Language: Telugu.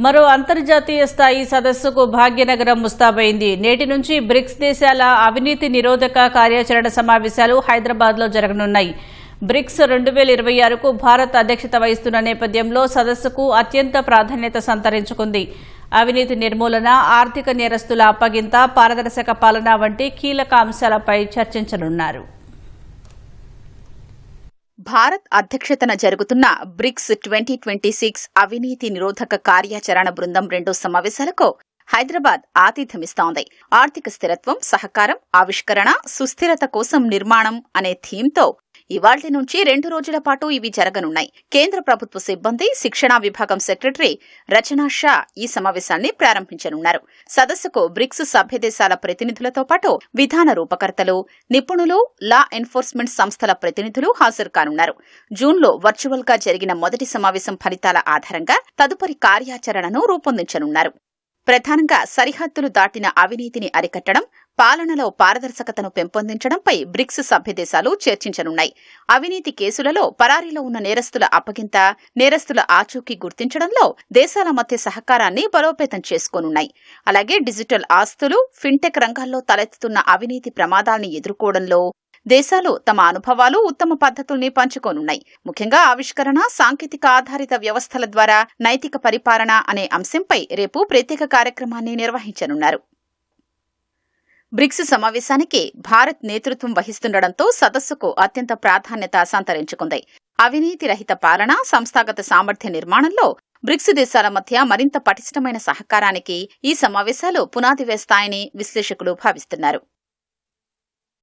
మరో అంతర్జాతీయ స్థాయి సదస్సుకు భాగ్యనగరం ముస్తాబైంది. నేటి నుంచి బ్రిక్స్ దేశాల అవినీతి నిరోధక కార్యాచరణ సమావేశాలు హైదరాబాద్లో జరగనున్నాయి. బ్రిక్స్ 2026కు భారత్ అధ్యక్షత వహిస్తున్న నేపథ్యంలో సదస్సుకు అత్యంత ప్రాధాన్యత సంతరించుకుంది. అవినీతి నిర్మూలన, ఆర్థిక నేరస్తుల అప్పగింత, పారదర్శక పాలన వంటి కీలక అంశాలపై చర్చించనున్నారు. భారత్ అధ్యక్షతన జరుగుతున్న బ్రిక్స్ 2026 అవినీతి నిరోధక కార్యాచరణ బృందం 2 సమావేశాలకు హైదరాబాద్ ఆతిథ్యమిస్తోంది. ఆర్థిక స్థిరత్వం, సహకారం, ఆవిష్కరణ, సుస్థిరత కోసం నిర్మాణం అనే థీమ్తో ఇవాళ్టి నుంచి 2 రోజుల పాటు ఇవి జరగనున్నాయి. కేంద్ర ప్రభుత్వ సిబ్బంది, శిక్షణా విభాగం సెక్రటరీ రచనా షా ఈ సమావేశాన్ని ప్రారంభించనున్నారు. సదస్సుకు బ్రిక్స్ సభ్యదేశాల ప్రతినిధులతో పాటు విధాన రూపకర్తలు, నిపుణులు, లా ఎన్ఫోర్స్మెంట్ సంస్థల ప్రతినిధులు హాజరు కానున్నారు. జూన్లో వర్చువల్ గా జరిగిన మొదటి సమావేశం ఫలితాల ఆధారంగా తదుపరి కార్యాచరణను రూపొందించనున్నారు. ప్రధానంగా సరిహద్దులు దాటిన అవినీతిని అరికట్టడం, పాలనలో పారదర్శకతను పెంపొందించడంపై బ్రిక్స్ సభ్యదేశాలు చర్చించనున్నాయి. అవినీతి కేసులలో పరారీలో ఉన్న నేరస్తుల అప్పగింత, నేరస్తుల ఆచూకీ గుర్తించడంలో దేశాల మధ్య సహకారాన్ని బలోపేతం చేసుకోనున్నాయి. అలాగే డిజిటల్ ఆస్తులు, ఫిన్టెక్ రంగాల్లో తలెత్తుతున్న అవినీతి ప్రమాదాల్ని ఎదుర్కోవడంలో దేశాలు తమ అనుభవాలు, ఉత్తమ పద్ధతుల్ని పంచుకోనున్నాయి. ముఖ్యంగా ఆవిష్కరణ, సాంకేతిక ఆధారిత వ్యవస్థల ద్వారా నైతిక పరిపాలన అనే అంశంపై రేపు ప్రత్యేక కార్యక్రమాన్ని నిర్వహించనున్నారు. బ్రిక్స్ సమావేశానికి భారత్ నేతృత్వం వహిస్తుండటంతో సదస్సుకు అత్యంత ప్రాధాన్యత సంతరించుకుంది. అవినీతి రహిత పాలన, సంస్థాగత సామర్థ్య నిర్మాణంలో బ్రిక్స్ దేశాల మధ్య మరింత పటిష్టమైన సహకారానికి ఈ సమావేశాలు పునాది వేస్తాయని విశ్లేషకులు భావిస్తున్నారు.